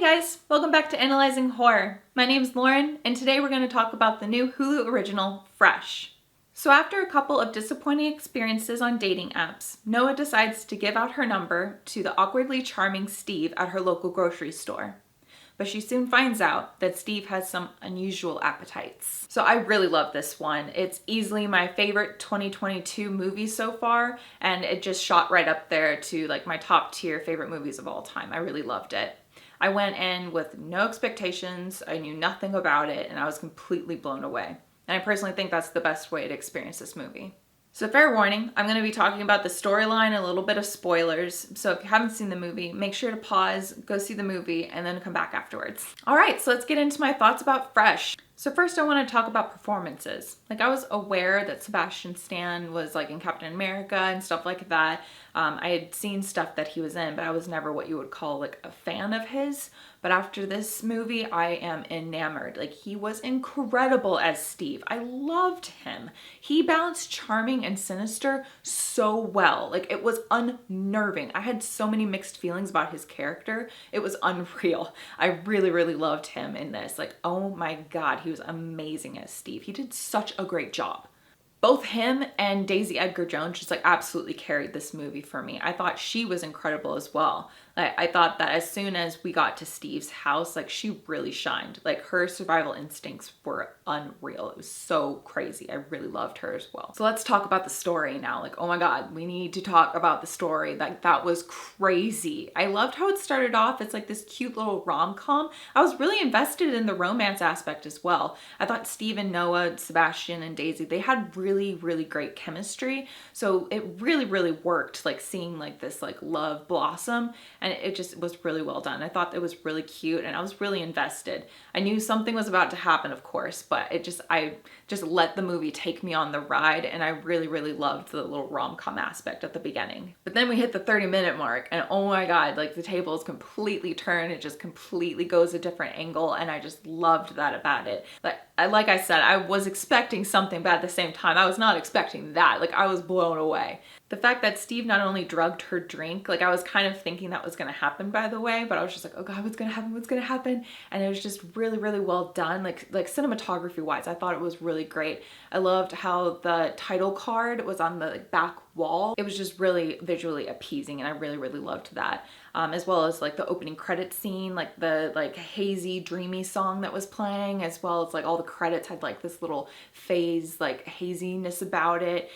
guys, welcome back to Analyzing Horror. My name's Lauren, and today we're going to talk about the new Hulu original, Fresh. So after a couple of disappointing experiences on dating apps, Noah decides to give out her number to the awkwardly charming Steve at her local grocery store. But she soon finds out that Steve has some unusual appetites. So I really love this one. It's easily my favorite 2022 movie so far, and it just shot right up there to like my top tier favorite movies of all time. I really loved it. I went in with no expectations, I knew nothing about it, and I was completely blown away. And I personally think that's the best way to experience this movie. So fair warning, I'm going to be talking about the storyline and a little bit of spoilers. So if you haven't seen the movie, make sure to pause, go see the movie, and then come back afterwards. All right, so let's get into my thoughts about Fresh. So first I want to talk about performances. Like I was aware that Sebastian Stan was like in Captain America and stuff like that. I had seen stuff that he was in, but I was never what you would call like a fan of his. But after this movie, I am enamored. Like he was incredible as Steve. I loved him. He balanced charming and sinister so well. Like it was unnerving. I had so many mixed feelings about his character. It was unreal. I really, really loved him in this. Like, oh my God, he was amazing as Steve. He did such a great job. Both him and Daisy Edgar Jones just like absolutely carried this movie for me. I thought she was incredible as well. I thought that as soon as we got to Steve's house, like she really shined. Like her survival instincts were unreal. It was so crazy. I really loved her as well. So let's talk about the story now. Like, oh my God, we need to talk about the story. Like that was crazy. I loved how it started off. It's like this cute little rom-com. I was really invested in the romance aspect as well. I thought Steve and Noah, Sebastian and Daisy, they had really, really great chemistry. So it really, really worked, like seeing like this like love blossom. And it just was really well done. I thought it was really cute and I was really invested. I knew something was about to happen, of course, but I just let the movie take me on the ride, and I really, really loved the little rom-com aspect at the beginning. But then we hit the 30-minute mark and oh my God, like the tables completely turn. It just completely goes a different angle, and I just loved that about it. Like I said, I was expecting something, but at the same time, I was not expecting that. Like I was blown away. The fact that Steve not only drugged her drink, like I was kind of thinking that was going to happen, by the way, but I was just like, oh God, what's going to happen? What's going to happen? And it was just really, really well done. Like cinematography wise, I thought it was really great. I loved how the title card was on the back wall. It was just really visually appeasing, and I really, really loved that. As well as like the opening credit scene, like the like hazy, dreamy song that was playing, as well as like all the credits had like this little phase, like haziness about it.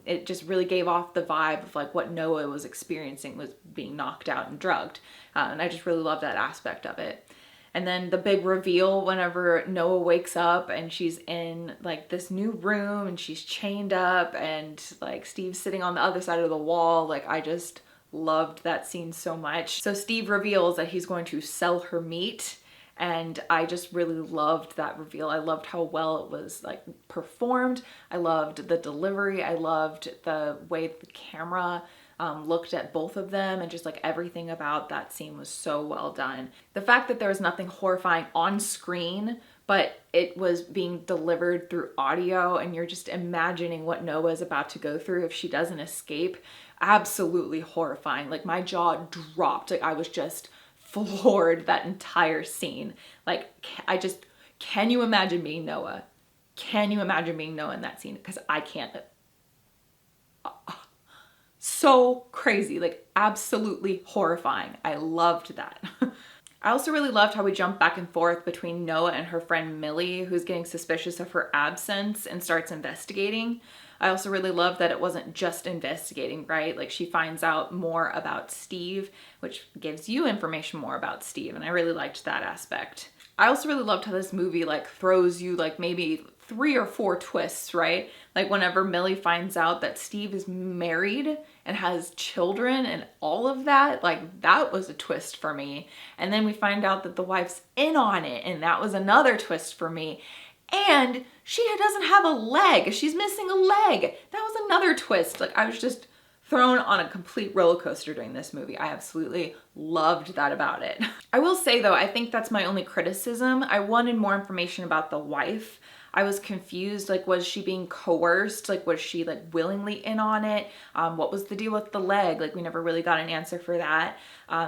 It just really gave off the vibe of like what Noah was experiencing, was being knocked out and drugged. And I just really loved that aspect of it. And then the big reveal whenever Noah wakes up and she's in like this new room and she's chained up and like Steve's sitting on the other side of the wall. Like I just loved that scene so much. So Steve reveals that he's going to sell her meat, and I just really loved that reveal. I loved how well it was like performed. I loved the delivery. I loved the way the camera looked at both of them, and just like everything about that scene was so well done. The fact that there was nothing horrifying on screen, but it was being delivered through audio, and you're just imagining what Noah is about to go through if she doesn't escape. Absolutely horrifying. Like my jaw dropped. Like I was just floored that entire scene. Like can you imagine being Noah? Can you imagine being Noah in that scene? Because I can't. So crazy, like absolutely horrifying. I loved that. I also really loved how we jumped back and forth between Noah and her friend Millie, who's getting suspicious of her absence and starts investigating. I also really loved that it wasn't just investigating, right? Like she finds out more about Steve, which gives you information more about Steve, and I really liked that aspect. I also really loved how this movie like throws you like maybe 3 or 4 twists, right? Like whenever Millie finds out that Steve is married and has children and all of that, like that was a twist for me. And then we find out that the wife's in on it, and that was another twist for me. And she doesn't have a leg. She's missing a leg. That was another twist. Like I was just thrown on a complete roller coaster during this movie. I absolutely loved that about it. I will say though, I think that's my only criticism. I wanted more information about the wife. I was confused. Like, was she being coerced? Like, was she like willingly in on it? What was the deal with the leg? Like, we never really got an answer for that.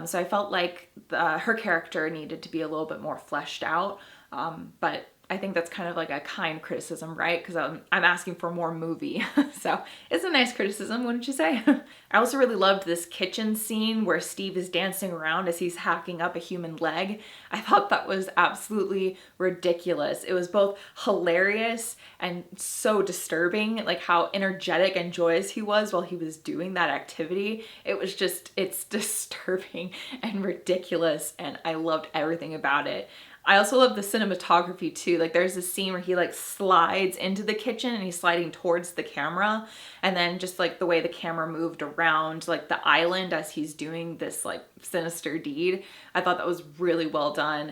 So I felt like her character needed to be a little bit more fleshed out. But I think that's kind of like a kind criticism, right? Because I'm asking for more movie. So it's a nice criticism, wouldn't you say? I also really loved this kitchen scene where Steve is dancing around as he's hacking up a human leg. I thought that was absolutely ridiculous. It was both hilarious and so disturbing, like how energetic and joyous he was while he was doing that activity. It was just, it's disturbing and ridiculous, and I loved everything about it. I also love the cinematography too. Like, there's this scene where he like slides into the kitchen and he's sliding towards the camera, and then just like the way the camera moved around like the island as he's doing this like sinister deed. I thought that was really well done.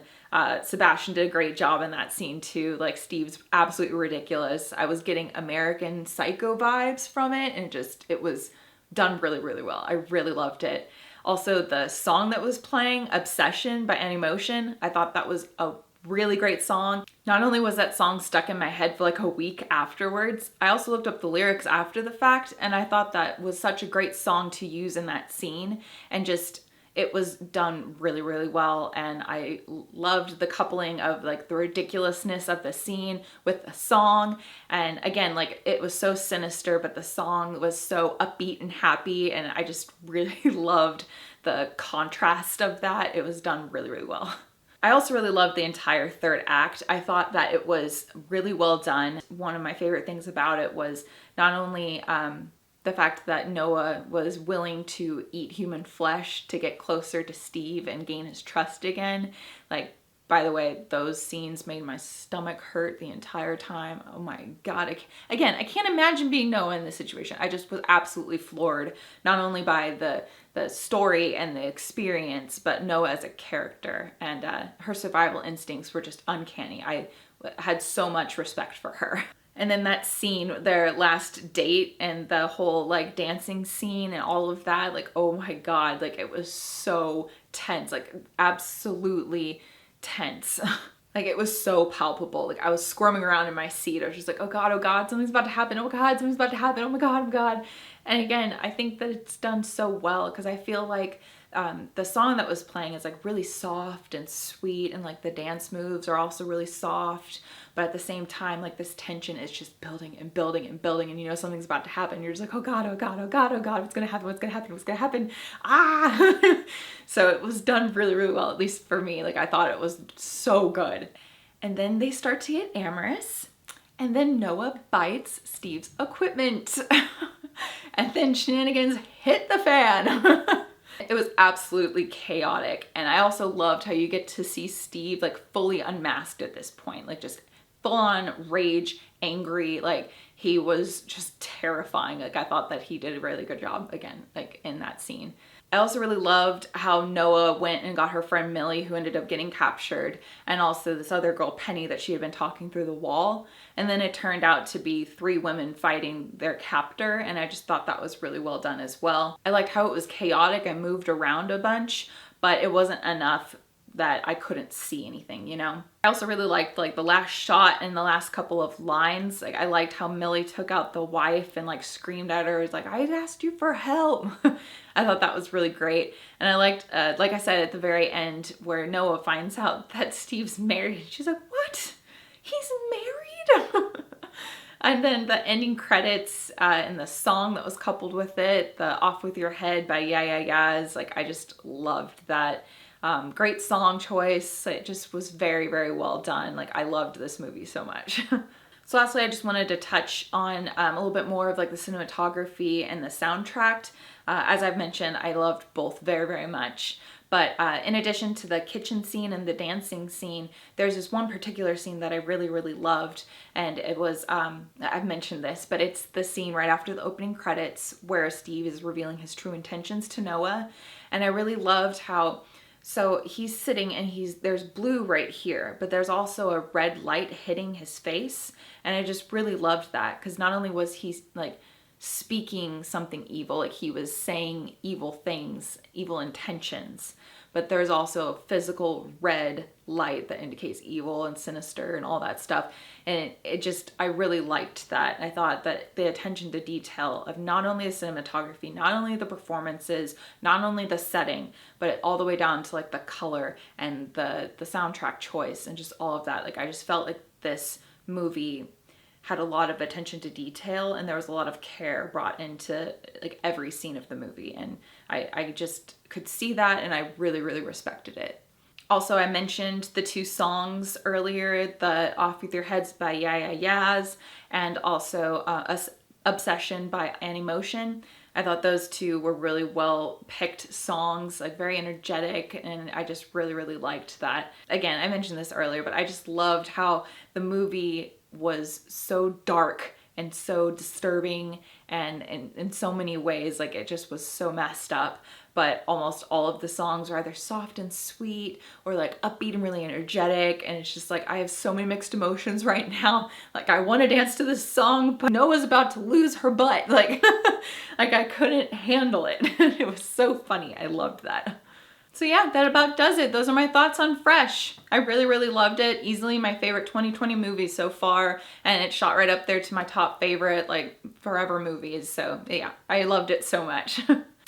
Sebastian did a great job in that scene too. Like, Steve's absolutely ridiculous. I was getting American Psycho vibes from it, and it was done really, really well. I really loved it. Also, the song that was playing, Obsession by Anymotion, I thought that was a really great song. Not only was that song stuck in my head for like a week afterwards, I also looked up the lyrics after the fact, and I thought that was such a great song to use in that scene, and just, it was done really, really well. And I loved the coupling of like the ridiculousness of the scene with the song. And again, like, it was so sinister, but the song was so upbeat and happy. And I just really loved the contrast of that. It was done really, really well. I also really loved the entire third act. I thought that it was really well done. One of my favorite things about it was not only the fact that Noah was willing to eat human flesh to get closer to Steve and gain his trust again. Like, by the way, those scenes made my stomach hurt the entire time. Oh my God. I can't imagine being Noah in this situation. I just was absolutely floored, not only by the story and the experience, but Noah as a character, and her survival instincts were just uncanny. I had so much respect for her. And then that scene, their last date, and the whole like dancing scene and all of that, like, oh my God, like, it was so tense, like absolutely tense. Like, it was so palpable. Like, I was squirming around in my seat. I was just like, oh God, something's about to happen. Oh God, something's about to happen. Oh my God. And again, I think that it's done so well, because I feel like the song that was playing is like really soft and sweet, and like the dance moves are also really soft, but at the same time, like, this tension is just building and building and building, and you know something's about to happen. You're just like, oh God, what's gonna happen? Ah! So it was done really, really well, at least for me. Like, I thought it was so good. And then they start to get amorous, and then Noah bites Steve's equipment. And then shenanigans hit the fan. It was absolutely chaotic. And I also loved how you get to see Steve like fully unmasked at this point, like just full on rage, angry. Like, he was just terrifying. Like, I thought that he did a really good job again, like, in that scene. I also really loved how Noah went and got her friend Millie, who ended up getting captured, and also this other girl, Penny, that she had been talking through the wall. And then it turned out to be 3 women fighting their captor, and I just thought that was really well done as well. I liked how it was chaotic and moved around a bunch, but it wasn't enough that I couldn't see anything, you know? I also really liked like the last shot and the last couple of lines. Like, I liked how Millie took out the wife and like screamed at her. It was like, I asked you for help. I thought that was really great. And I liked, like I said, at the very end where Noah finds out that Steve's married. She's like, what? He's married? And then the ending credits and the song that was coupled with it, the Off With Your Head by Yeah Yeah Yeahs. Like, I just loved that. Great song choice. It just was very, very well done. Like, I loved this movie so much. So lastly, I just wanted to touch on a little bit more of like the cinematography and the soundtrack. As I've mentioned, I loved both very, very much. But in addition to the kitchen scene and the dancing scene, there's this one particular scene that I really, really loved. And it was, I've mentioned this, but it's the scene right after the opening credits where Steve is revealing his true intentions to Noah. And I really loved how, so he's sitting and there's blue right here, but there's also a red light hitting his face. And I just really loved that, because not only was he like speaking something evil, like he was saying evil things, evil intentions, but there's also a physical red light that indicates evil and sinister and all that stuff. And it just, I really liked that. I thought that the attention to detail of not only the cinematography, not only the performances, not only the setting, but all the way down to like the color and the soundtrack choice and just all of that. Like, I just felt like this movie had a lot of attention to detail, and there was a lot of care brought into like every scene of the movie, and I just could see that, and I really, really respected it. Also, I mentioned the two songs earlier, the Off With Your Heads by Yeah Yeah Yeahs, and also Obsession by Annie Motion. I thought those two were really well picked songs, like very energetic, and I just really, really liked that. Again, I mentioned this earlier, but I just loved how the movie was so dark and so disturbing and in so many ways. Like, it just was so messed up, but almost all of the songs are either soft and sweet or like upbeat and really energetic, and it's just like I have so many mixed emotions right now. Like, I want to dance to this song, but Noah's about to lose her butt. Like like I couldn't handle it. It was so funny. I loved that. So yeah, that about does it. Those are my thoughts on Fresh. I really, really loved it. Easily my favorite 2020 movie so far, and it shot right up there to my top favorite, like, forever movies. So yeah, I loved it so much.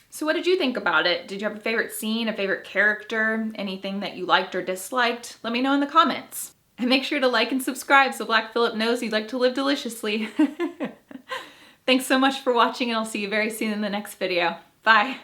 So what did you think about it? Did you have a favorite scene, a favorite character, anything that you liked or disliked? Let me know in the comments. And make sure to like and subscribe so Black Phillip knows you'd like to live deliciously. Thanks so much for watching, and I'll see you very soon in the next video. Bye.